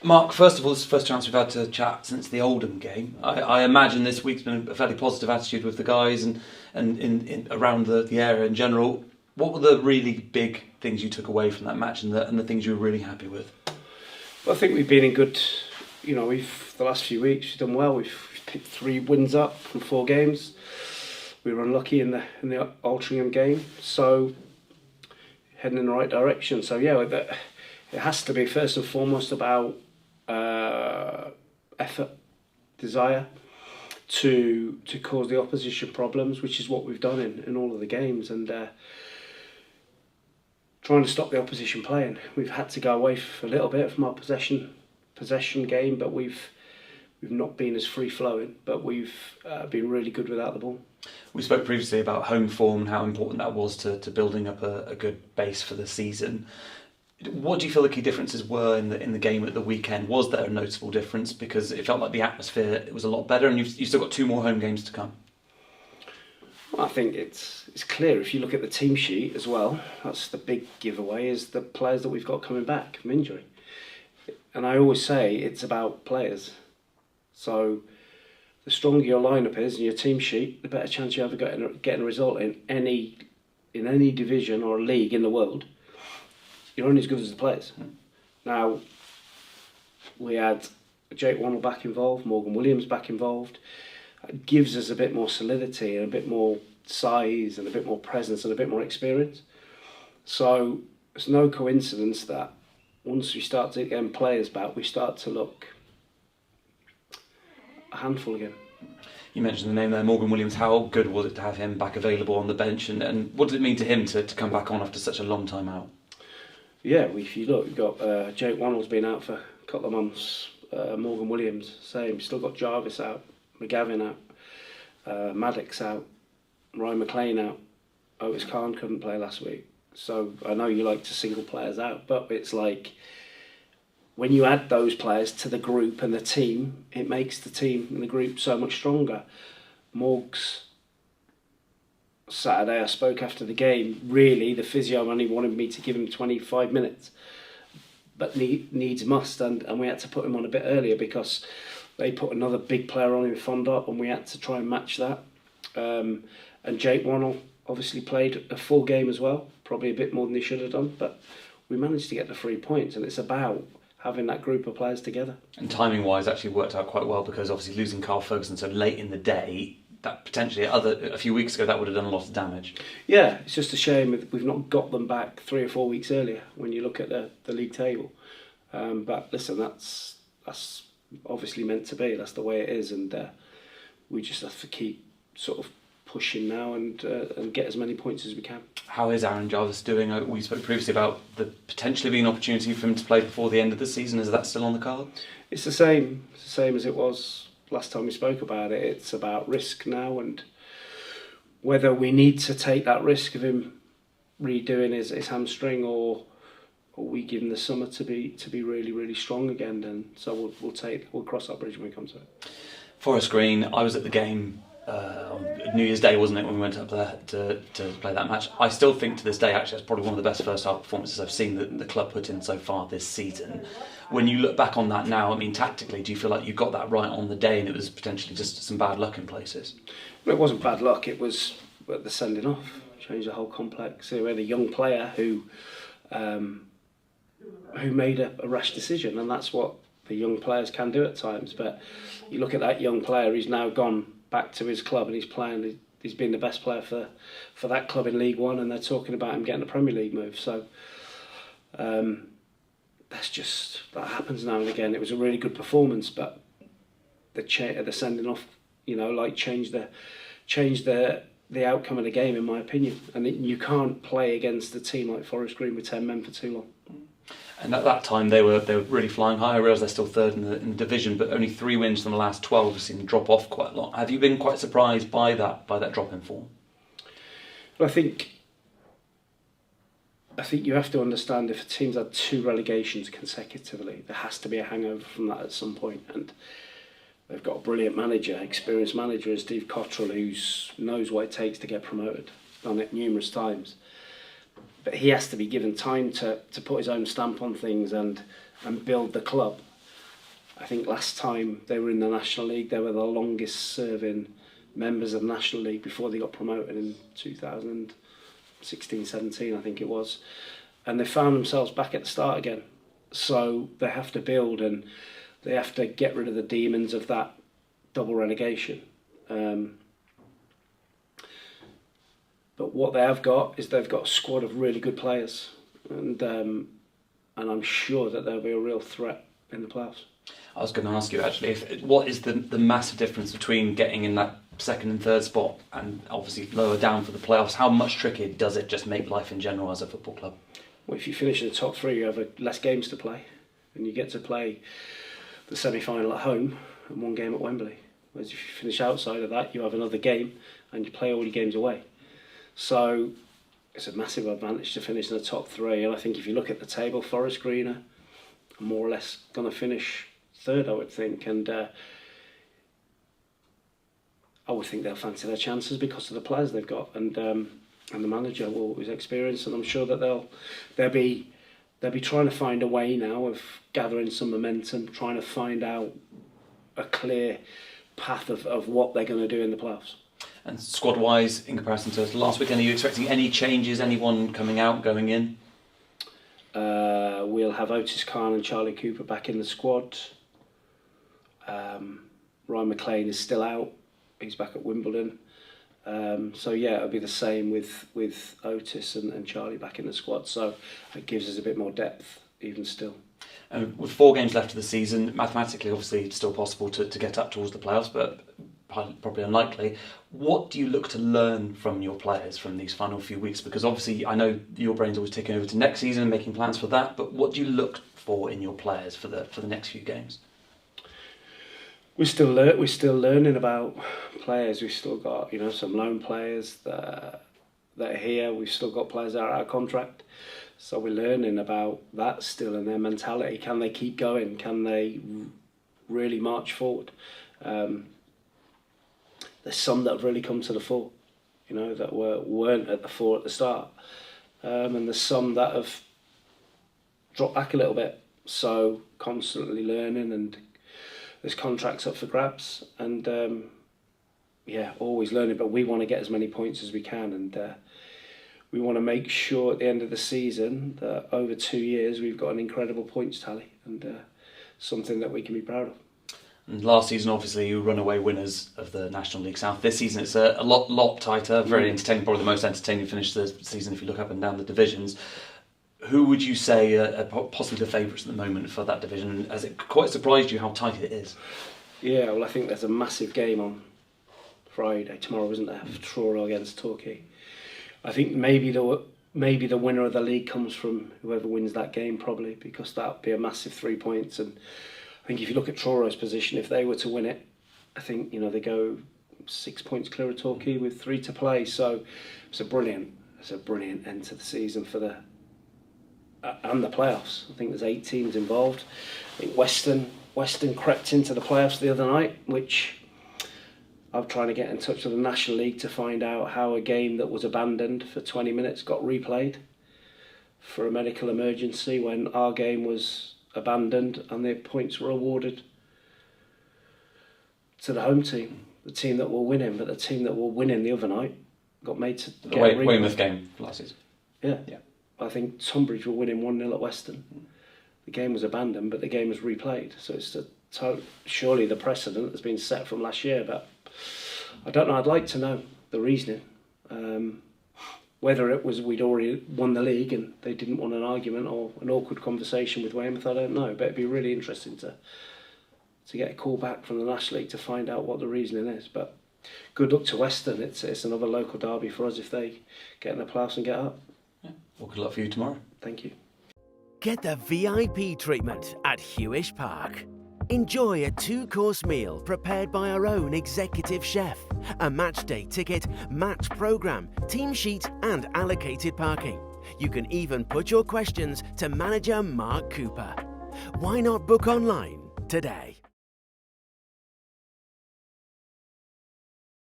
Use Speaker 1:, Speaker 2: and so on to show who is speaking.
Speaker 1: Mark, first of all, it's the first chance we've had to chat since the Oldham game. I imagine this week's been a fairly positive attitude with the guys and in around the area in general. What were the really big things you took away from that match and the things you were really happy with?
Speaker 2: Well, I think we've been in good. We've the last few weeks we've done well. We've picked 3 wins up from 4 games. We were unlucky in the Altrincham game, so heading in the right direction. So yeah, it has to be first and foremost about effort, desire to cause the opposition problems, which is what we've done in all of the games, and trying to stop the opposition playing. We've had to go away a little bit from our possession game, but we've not been as free flowing, but we've been really good without the ball.
Speaker 1: We spoke previously about home form and how important that was to building up a good base for the season. What do you feel the key differences were in the game at the weekend? Was there a noticeable difference? Because it felt like the atmosphere was a lot better, and you've still got 2 more home games to come.
Speaker 2: I think it's clear if you look at the team sheet as well. That's the big giveaway, is the players that we've got coming back from injury. And I always say it's about players. So the stronger your lineup is and your team sheet, the better chance you have of getting a result in any division or league in the world. You're only as good as the players. Now, we had Jake Wannell back involved, Morgan Williams back involved. It gives us a bit more solidity and a bit more size and a bit more presence and a bit more experience. So it's no coincidence that once we start to get players back, we start to look a handful again.
Speaker 1: You mentioned the name there, Morgan Williams. How good was it to have him back available on the bench, and what did it mean to him to come back on after such a long time out?
Speaker 2: Yeah, if you look, we've got Jake Wannell's been out for a couple of months. Morgan Williams, same. Still got Jarvis out, McGavin out, Maddox out, Ryan McLean out. Otis Khan couldn't play last week. So I know you like to single players out, but it's like when you add those players to the group and the team, it makes the team and the group so much stronger. Morgs, Saturday I spoke after the game, really the physio only wanted me to give him 25 minutes, but needs must, and we had to put him on a bit earlier because they put another big player on in Fondop and we had to try and match that. And Jake Wannell obviously played a full game as well, probably a bit more than he should have done, but we managed to get the 3 points, and it's about having that group of players together.
Speaker 1: And timing wise actually worked out quite well, because obviously losing Carl Ferguson so late in the day, that potentially a few weeks ago that would have done a lot of damage.
Speaker 2: Yeah, it's just a shame we've not got them back 3 or 4 weeks earlier when you look at the league table. But listen, that's obviously meant to be. That's the way it is, and we just have to keep sort of pushing now and get as many points as we can. How
Speaker 1: is Aaron Jarvis doing? We spoke previously about the potentially being an opportunity for him to play before the end of the season. Is that still on the cards?
Speaker 2: It's the same as it was last time we spoke about it. It's about risk now, and whether we need to take that risk of him redoing his hamstring, or we give him the summer to be really, really strong again. And so we'll cross that bridge when we come to it.
Speaker 1: Forest Green, I was at the game on New Year's Day, wasn't it, when we went up there to play that match. I still think to this day, actually, that's probably one of the best first half performances I've seen the club put in so far this season. When you look back on that now, I mean, tactically, do you feel like you got that right on the day and it was potentially just some bad luck in places?
Speaker 2: Well, it wasn't bad luck, it was the sending off. Changed the whole complex. We had a young player who made a rash decision, and that's what the young players can do at times. But you look at that young player, he's now gone back to his club and he's playing. He's been the best player for that club in League One, and they're talking about him getting a Premier League move. So that happens now and again. It was a really good performance, but the sending off, changed the outcome of the game, in my opinion. And you can't play against a team like Forest Green with 10 men for too long.
Speaker 1: And at that time they were really flying high. I realise they're still third in the division, but only 3 wins from the last 12. We've seen them drop off quite a lot. Have you been quite surprised by that drop in form?
Speaker 2: Well, I think you have to understand, if a team's had 2 relegations consecutively, there has to be a hangover from that at some point. And they've got a brilliant manager, experienced manager, Steve Cottrell, who knows what it takes to get promoted. Done it numerous times. But he has to be given time to put his own stamp on things and build the club. I think last time they were in the National League, they were the longest serving members of the National League before they got promoted in 2016-17, I think it was. And they found themselves back at the start again. So they have to build, and they have to get rid of the demons of that double relegation. But what they have got is they've got a squad of really good players, and I'm sure that they'll be a real threat in the playoffs.
Speaker 1: I was going to ask you actually, what is the massive difference between getting in that second and third spot and obviously lower down for the playoffs? How much trickier does it just make life in general as a football club?
Speaker 2: Well, if you finish in the top three, you have less games to play, and you get to play the semi-final at home and one game at Wembley. Whereas if you finish outside of that, you have another game and you play all your games away. So it's a massive advantage to finish in the top three. And I think if you look at the table, Forest Green are more or less going to finish third, I would think. And I would think they'll fancy their chances because of the players they've got, and the manager is experienced, and I'm sure that they'll be trying to find a way now of gathering some momentum, trying to find out a clear path of what they're going to do in the playoffs.
Speaker 1: And squad-wise, in comparison to last weekend, are you expecting any changes? Anyone coming out, going in?
Speaker 2: We'll have Otis Khan and Charlie Cooper back in the squad. Ryan McLean is still out. He's back at Wimbledon. So yeah, it'll be the same with Otis and Charlie back in the squad. So it gives us a bit more depth, even still.
Speaker 1: And with 4 games left of the season, mathematically, obviously, it's still possible to get up towards the playoffs, but probably unlikely. What do you look to learn from your players from these final few weeks? Because obviously, I know your brain's always taking over to next season and making plans for that. But what do you look for in your players for the next few games?
Speaker 2: We're still learning about players. We've still got some loan players that are here. We've still got players that are out of contract. So we're learning about that still and their mentality. Can they keep going? Can they really march forward? There's some that have really come to the fore, that weren't at the fore at the start. And there's some that have dropped back a little bit. So constantly learning, and there's contracts up for grabs, and always learning. But we want to get as many points as we can, and we want to make sure at the end of the season that over 2 years we've got an incredible points tally, and something that we can be proud of.
Speaker 1: And last season, obviously, you were runaway winners of the National League South. This season, it's a lot tighter, very entertaining, probably the most entertaining finish of the season if you look up and down the divisions. Who would you say are possibly the favourites at the moment for that division? Has it quite surprised you how tight it is?
Speaker 2: Yeah, well, I think there's a massive game on Friday, tomorrow, isn't there, for Truro against Torquay. I think maybe the winner of the league comes from whoever wins that game, probably, because that would be a massive 3 points. And I think if you look at Truro's position, if they were to win it, I think they go 6 points clear of Torquay with 3 to play. So it's a brilliant end to the season for the playoffs. I think there's 8 teams involved. I think Western crept into the playoffs the other night, which I'm trying to get in touch with the National League to find out how a game that was abandoned for 20 minutes got replayed for a medical emergency when our game was abandoned, and the points were awarded to the home team, the team that were winning. But the team that were winning the other night got made to get a replay.
Speaker 1: Weymouth game last season.
Speaker 2: Yeah. I think Tunbridge were winning 1-0 at Western. The game was abandoned, but the game was replayed. So it's surely the precedent has been set from last year. But I don't know. I'd like to know the reasoning. Whether it was we'd already won the league and they didn't want an argument or an awkward conversation with Weymouth, I don't know. But it'd be really interesting to get a call back from the National League to find out what the reasoning is. But good luck to Western. It's another local derby for us if they get in the playoffs and get up.
Speaker 1: Yeah. Well, good luck for you tomorrow.
Speaker 2: Thank you.
Speaker 3: Get the VIP treatment at Hewish Park. Enjoy a 2-course meal prepared by our own executive chef, a match day ticket, match programme, team sheet and allocated parking. You can even put your questions to manager Mark Cooper. Why not book online today?